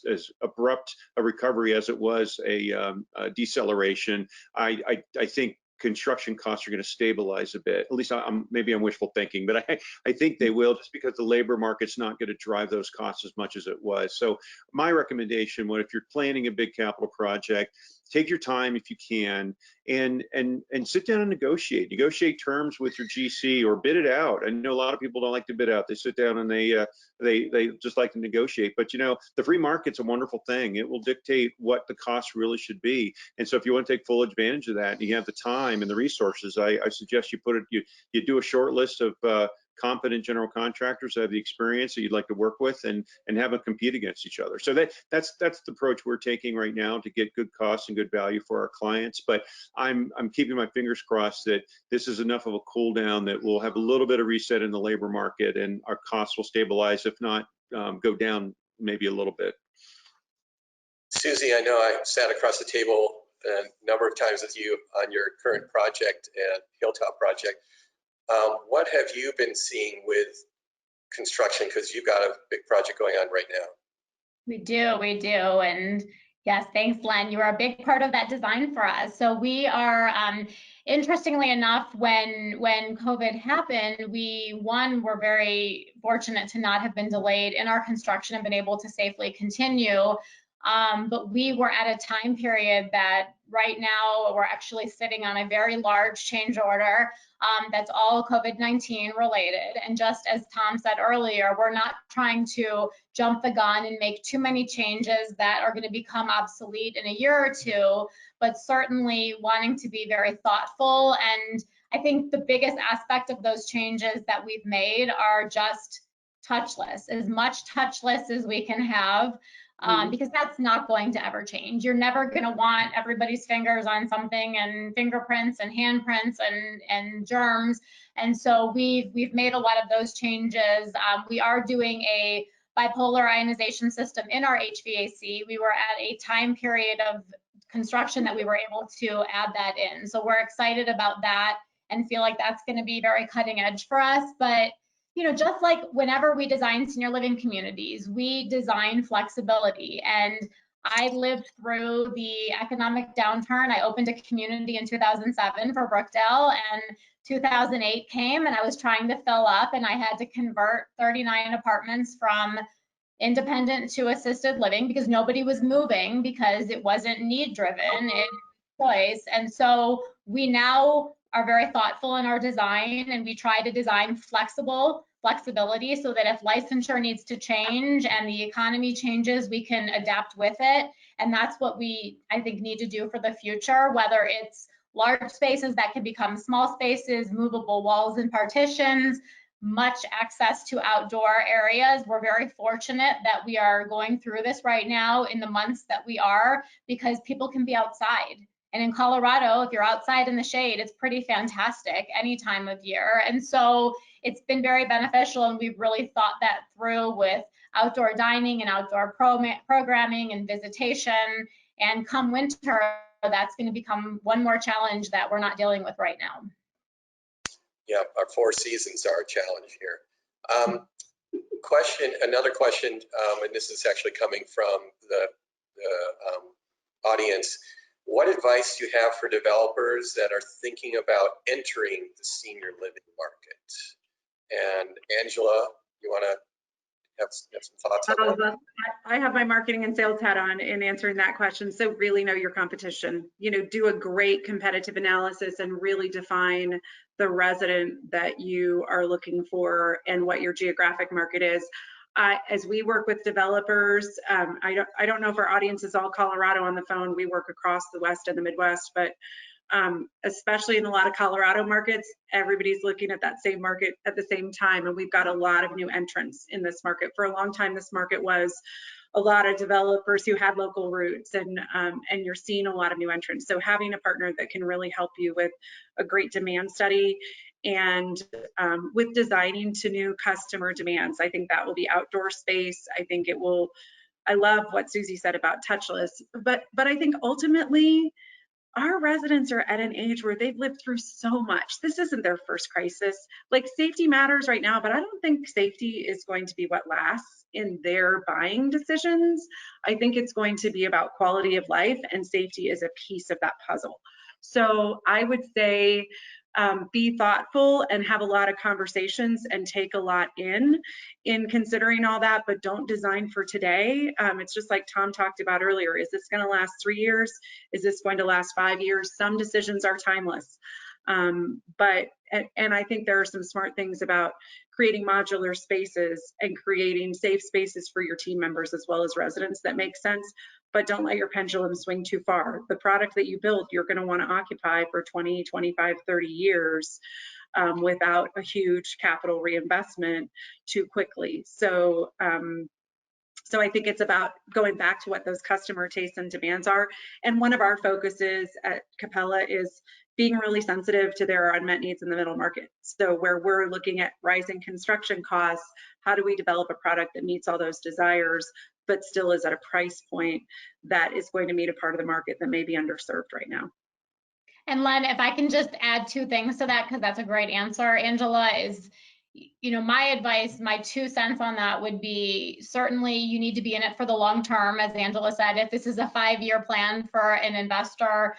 as abrupt a recovery as it was a deceleration, I think construction costs are going to stabilize a bit. At least maybe I'm wishful thinking, but I think they will, just because the labor market's not going to drive those costs as much as it was. So my recommendation, if you're planning a big capital project, take your time if you can, and sit down and negotiate terms with your GC or bid it out. I know a lot of people don't like to bid out. They sit down and they just like to negotiate. But the free market's a wonderful thing. It will dictate what the cost really should be. And so if you want to take full advantage of that, and you have the time and the resources, I suggest you do a short list of competent general contractors that have the experience that you'd like to work with, and have them compete against each other. So that's the approach we're taking right now to get good costs and good value for our clients. But I'm keeping my fingers crossed that this is enough of a cool down that we'll have a little bit of reset in the labor market and our costs will stabilize, if not go down maybe a little bit. Susie, I know I sat across the table a number of times with you on your current project and Hilltop project. What have you been seeing with construction? Because you've got a big project going on right now. We do. And yes, thanks, Len. You are a big part of that design for us. So we are, interestingly enough, when COVID happened, we were very fortunate to not have been delayed in our construction and been able to safely continue. But we were at a time period that right now we're actually sitting on a very large change order that's all COVID-19 related. And just as Tom said earlier, we're not trying to jump the gun and make too many changes that are going to become obsolete in a year or two, but certainly wanting to be very thoughtful. And I think the biggest aspect of those changes that we've made are just touchless, as much touchless as we can have. Because that's not going to ever change. You're never going to want everybody's fingers on something, and fingerprints and handprints and germs. And so we've made a lot of those changes. We are doing a bipolar ionization system in our HVAC. We were at a time period of construction that we were able to add that in. So we're excited about that and feel like that's going to be very cutting edge for us. But just like whenever we design senior living communities, we design flexibility. And I lived through the economic downturn. I opened a community in 2007 for Brookdale, and 2008 came and I was trying to fill up, and I had to convert 39 apartments from independent to assisted living because nobody was moving, because it wasn't need driven, it was choice. And so we now are very thoughtful in our design, and we try to design flexibility so that if licensure needs to change and the economy changes, we can adapt with it. And that's what we, I think, need to do for the future, whether it's large spaces that can become small spaces, movable walls and partitions, much access to outdoor areas. We're very fortunate that we are going through this right now in the months that we are, because people can be outside. And in Colorado, if you're outside in the shade, it's pretty fantastic any time of year. And so it's been very beneficial, and we've really thought that through with outdoor dining and outdoor programming and visitation. And come winter, that's going to become one more challenge that we're not dealing with right now. Yeah, our 4 seasons are a challenge here. Another question, and this is actually coming from the audience. What advice do you have for developers that are thinking about entering the senior living market? And Angela, you want to have some thoughts on that? I have my marketing and sales hat on in answering that question. So really know your competition. Do a great competitive analysis and really define the resident that you are looking for and what your geographic market is. As we work with developers, I don't know if our audience is all Colorado on the phone. We work across the West and the Midwest, but especially in a lot of Colorado markets, everybody's looking at that same market at the same time. And we've got a lot of new entrants in this market. For a long time, this market was a lot of developers who had local roots, and you're seeing a lot of new entrants. So having a partner that can really help you with a great demand study and with designing to new customer demands. I think that will be outdoor space. I think it will, I love what Susie said about touchless, but I think ultimately our residents are at an age where they've lived through so much. This isn't their first crisis. Like, safety matters right now, but I don't think safety is going to be what lasts in their buying decisions. I think it's going to be about quality of life, and safety is a piece of that puzzle. So I would say, be thoughtful and have a lot of conversations and take a lot in considering all that, but don't design for today. It's just like Tom talked about earlier. Is this going to last 3 years? Is this going to last 5 years? Some decisions are timeless. And I think there are some smart things about creating modular spaces and creating safe spaces for your team members as well as residents that make sense, but don't let your pendulum swing too far. The product that you build, you're going to want to occupy for 20, 25, 30 years without a huge capital reinvestment too quickly. So I think it's about going back to what those customer tastes and demands are. And one of our focuses at Capella is being really sensitive to their unmet needs in the middle market. So where we're looking at rising construction costs, how do we develop a product that meets all those desires, but still is at a price point that is going to meet a part of the market that may be underserved right now. And Len, if I can just add 2 things to that, because that's a great answer, Angela, is, you know, my advice, my 2 cents on that would be, certainly you need to be in it for the long term. As Angela said, if this is a 5-year plan for an investor,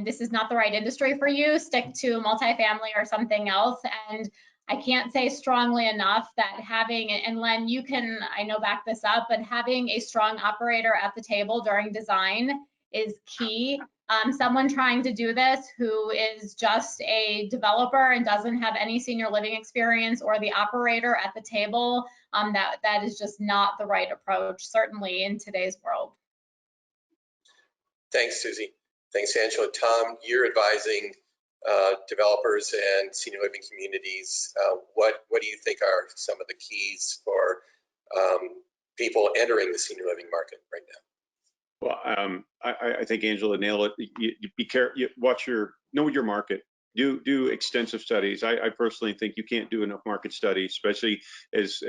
this is not the right industry for you. Stick to multifamily or something else. And I can't say strongly enough that having, and Len, you can, I know, back this up, but having a strong operator at the table during design is key. Someone trying to do this who is just a developer and doesn't have any senior living experience, or the operator at the table, that is just not the right approach, certainly in today's world. Thanks, Susie. Thanks, Angela. Tom, you're advising developers and senior living communities. What do you think are some of the keys for people entering the senior living market right now? Well, I think Angela nailed it. You be careful. Know your market. Do extensive studies. I personally think you can't do enough market studies, especially as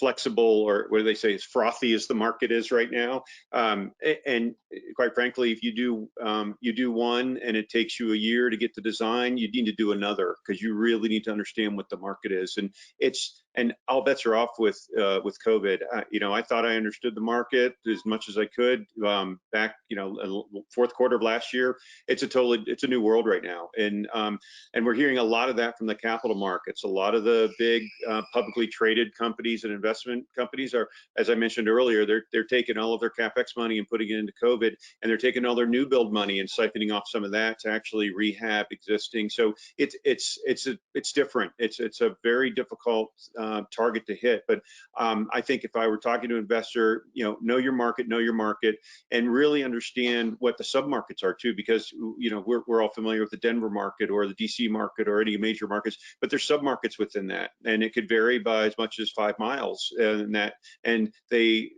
flexible, or what do they say, as frothy as the market is right now. And quite frankly, if you do one and it takes you a year to get the design, you need to do another, because you really need to understand what the market is. And all bets are off with COVID. I thought I understood the market as much as I could back, fourth quarter of last year. It's a new world right now, and we're hearing a lot of that from the capital markets. A lot of the big publicly traded companies and investment companies are, as I mentioned earlier, they're taking all of their CapEx money and putting it into COVID, and they're taking all their new build money and siphoning off some of that to actually rehab existing. So it's different. It's a very difficult target to hit. But I think if I were talking to an investor, know your market, and really understand what the submarkets are too, because we're all familiar with the Denver market or the DC market or any major markets, but there's submarkets within that, and it could vary by as much as 5 miles. And they,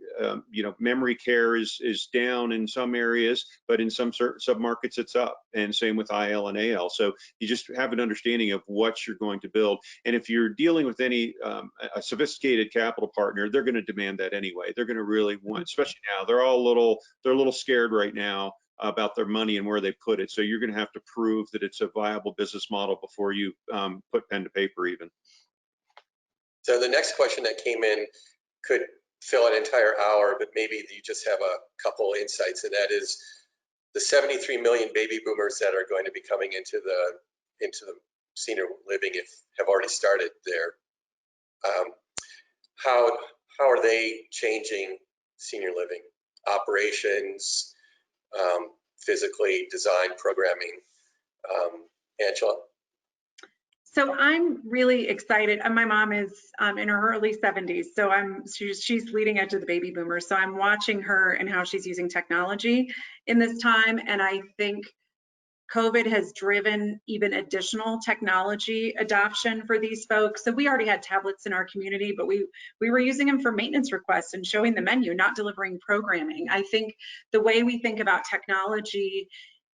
memory care is down in some areas, but in some certain submarkets it's up, and same with IL and AL. So you just have an understanding of what you're going to build. And if you're dealing with any a sophisticated capital partner, they're going to demand that anyway. They're going to really want, especially now, they're a little scared right now about their money and where they put it. So you're going to have to prove that it's a viable business model before you put pen to paper even. So the next question that came in could fill an entire hour, but maybe you just have a couple insights, and that is the 73 million baby boomers that are going to be coming into the senior living, have already started there. How are they changing senior living operations, physically, design, programming? Angela? So I'm really excited. My mom is in her early 70s, so she's leading edge of the baby boomers. So I'm watching her and how she's using technology in this time, and I think COVID has driven even additional technology adoption for these folks. So we already had tablets in our community, but we were using them for maintenance requests and showing the menu, not delivering programming. I think the way we think about technology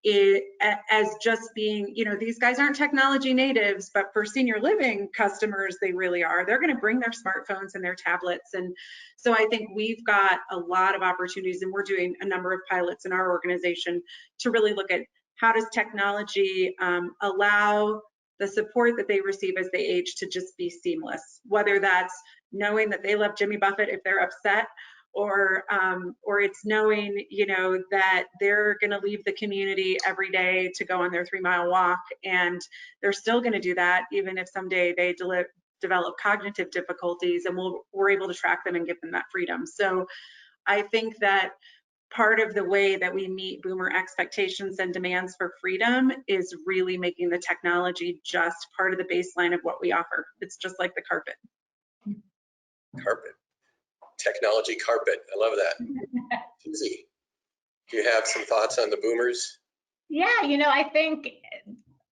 as just being, these guys aren't technology natives, but for senior living customers, they really are. They're going to bring their smartphones and their tablets. And so I think we've got a lot of opportunities, and we're doing a number of pilots in our organization to really look at how does technology allow the support that they receive as they age to just be seamless, whether that's knowing that they love Jimmy Buffett if they're upset, or it's knowing, you know, that they're going to leave the community every day to go on their 3-mile walk, and they're still going to do that even if someday they develop cognitive difficulties, and we're able to track them and give them that freedom. So I think that part of the way that we meet boomer expectations and demands for freedom is really making the technology just part of the baseline of what we offer. It's just like the carpet. Carpet. Technology carpet. I love that. Susie, do you have some thoughts on the boomers? Yeah, you know, I think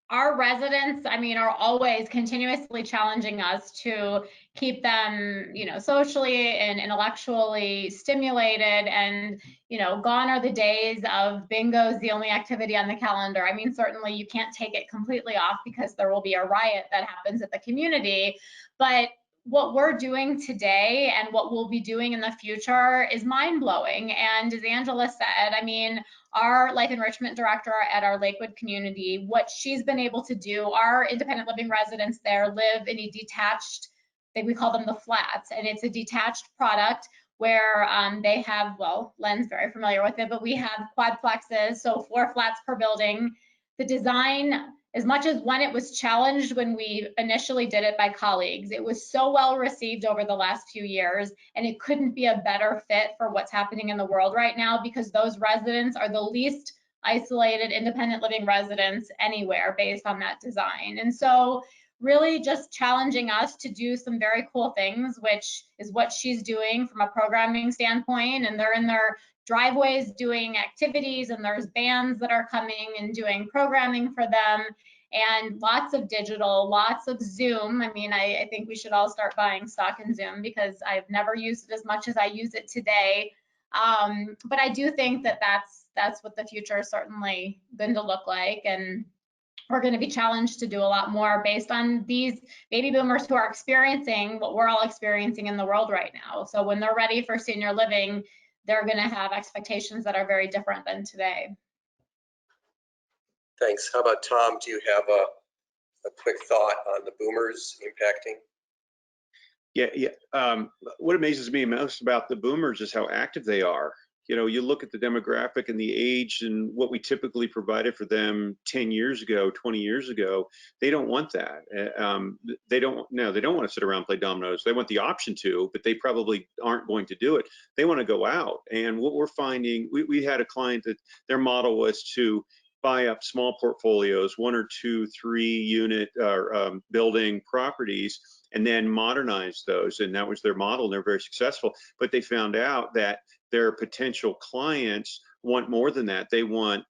our residents, I mean, are always continuously challenging us to keep them, you know, socially and intellectually stimulated. And, you know, gone are the days of bingo's the only activity on the calendar. I mean, certainly you can't take it completely off because there will be a riot that happens at the community. But what we're doing today and what we'll be doing in the future is mind-blowing. And as Angela said, I mean, our life enrichment director at our Lakewood community, what she's been able to do, our independent living residents there live in a detached, we call them the flats, and it's a detached product where they have, well, Len's very familiar with it, but we have quadplexes, so 4 flats per building. The design, as much as when it was challenged when we initially did it by colleagues, it was so well received over the last few years, and it couldn't be a better fit for what's happening in the world right now, because those residents are the least isolated independent living residents anywhere based on that design. And so really just challenging us to do some very cool things, which is what she's doing from a programming standpoint. And they're in their driveways doing activities, and there's bands that are coming and doing programming for them, and lots of digital, lots of Zoom. I mean, I think we should all start buying stock in Zoom because I've never used it as much as I use it today. But I do think that that's what the future is certainly going to look like. And we're going to be challenged to do a lot more based on these baby boomers who are experiencing what we're all experiencing in the world right now. So when they're ready for senior living, they're going to have expectations that are very different than today. Thanks. How about Tom? Do you have a quick thought on the boomers impacting? Yeah. What amazes me most about the boomers is how active they are. You know, you look at the demographic and the age and what we typically provided for them 10 years ago, 20 years ago. They don't want that. They don't want to sit around and play dominoes. They want the option to, but they probably aren't going to do it. They want to go out. And what we're finding, we had a client that their model was to buy up small portfolios, 1 or 2, 3 unit building properties, and then modernize those. And that was their model, and they're very successful. But they found out that their potential clients want more than that. They want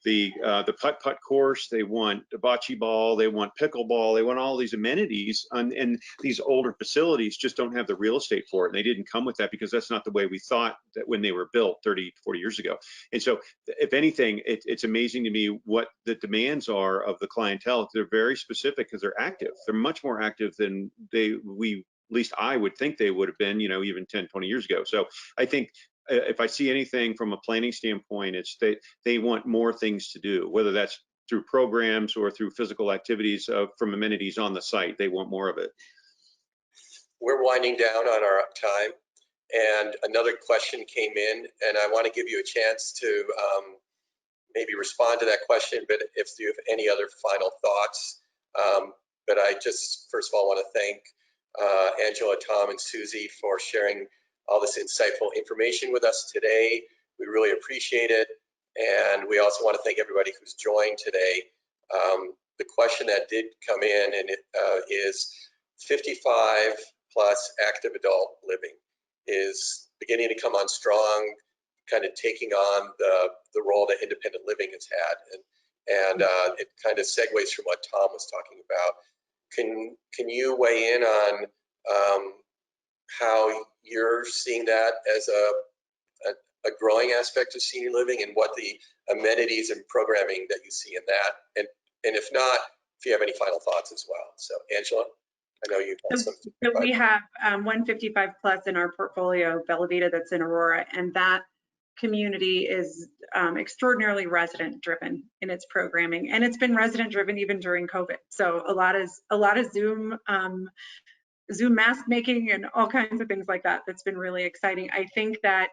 the putt-putt course, they want the bocce ball, they want pickleball, they want all these amenities, and these older facilities just don't have the real estate for it. And they didn't come with that because that's not the way we thought that when they were built 30, 40 years ago. And so if anything, it's amazing to me what the demands are of the clientele. They're very specific because they're active. They're much more active than at least I would think they would have been, you know, even 10, 20 years ago. So I think if I see anything from a planning standpoint, it's they want more things to do, whether that's through programs or through physical activities from amenities on the site. They want more of it. We're winding down on our time, and another question came in, and I want to give you a chance to maybe respond to that question, but if you have any other final thoughts. But I just, first of all, want to thank Angela, Tom, and Susie for sharing all this insightful information with us today. We really appreciate it. And we also want to thank everybody who's joined today. The question that did come in and is 55 plus active adult living is beginning to come on strong, kind of taking on the role that independent living has had. And it kind of segues from what Tom was talking about. Can you weigh in on how you're seeing that as a growing aspect of senior living, and what the amenities and programming that you see in that? And if not, if you have any final thoughts as well. So Angela, I know you've got some. So we have 155 plus in our portfolio, Bella Vita, that's in Aurora, and that community is extraordinarily resident driven in its programming, and it's been resident driven even during COVID. So a lot of Zoom Zoom mask making and all kinds of things like that. That's been really exciting. I think that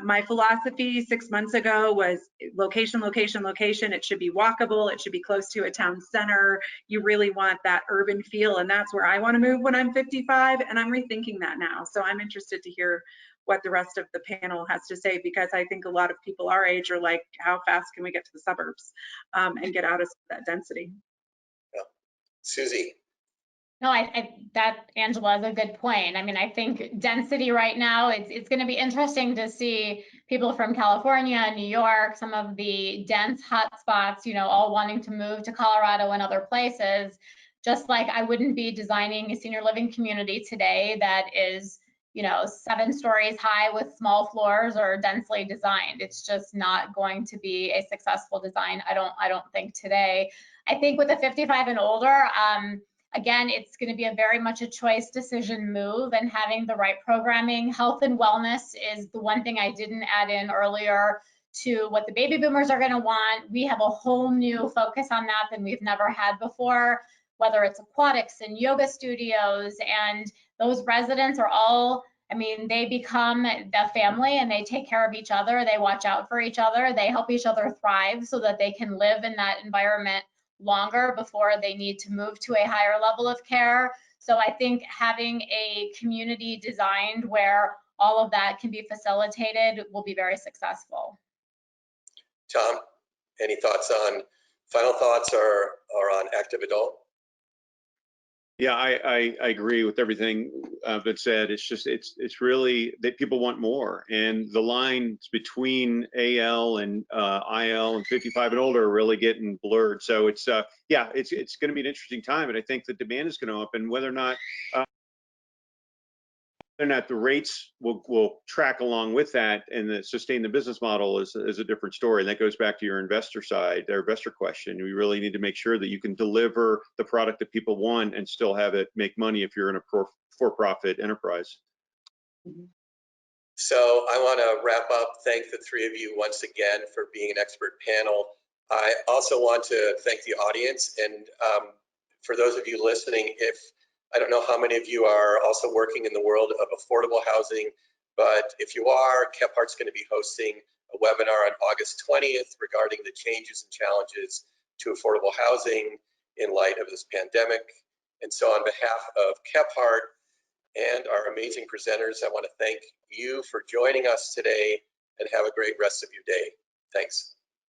my philosophy 6 months ago was location, location, location. It should be walkable. It should be close to a town center. You really want that urban feel, and that's where I want to move when I'm 55, and I'm rethinking that now. So I'm interested to hear what the rest of the panel has to say, because I think a lot of people our age are like, how fast can we get to the suburbs and get out of that density? Yeah. Susie. No, that, Angela, is a good point. I mean, I think density right now, it's going to be interesting to see people from California, New York, some of the dense hotspots, all wanting to move to Colorado and other places. Just like I wouldn't be designing a senior living community today that is, 7 stories high with small floors or densely designed. It's just not going to be a successful design, I don't think today. I think with the 55 and older, again, it's going to be a very much a choice decision move, and having the right programming. Health and wellness is the one thing I didn't add in earlier to what the baby boomers are going to want. We have a whole new focus on that than we've never had before, whether it's aquatics and yoga studios, and those residents are all, I mean, they become the family and they take care of each other. They watch out for each other. They help each other thrive so that they can live in that environment longer before they need to move to a higher level of care. So I think having a community designed where all of that can be facilitated will be very successful. Tom, any final thoughts or on active adult? Yeah, I agree with everything that's said. It's just, it's really that people want more, and the lines between AL and IL and 55 and older are really getting blurred. So it's yeah, it's going to be an interesting time, and I think the demand is going to up, and whether or not the rates will track along with that and sustain the business model is a different story. And that goes back to your investor side, their investor question. We really need to make sure that you can deliver the product that people want and still have it make money if you're in a for-profit enterprise. So I want to wrap up, thank the 3 of you once again for being an expert panel. I also want to thank the audience, and for those of you listening, I don't know how many of you are also working in the world of affordable housing, but if you are, Kephardt's going to be hosting a webinar on August 20th regarding the changes and challenges to affordable housing in light of this pandemic. And so on behalf of Kephardt and our amazing presenters, I want to thank you for joining us today, and have a great rest of your day. Thanks.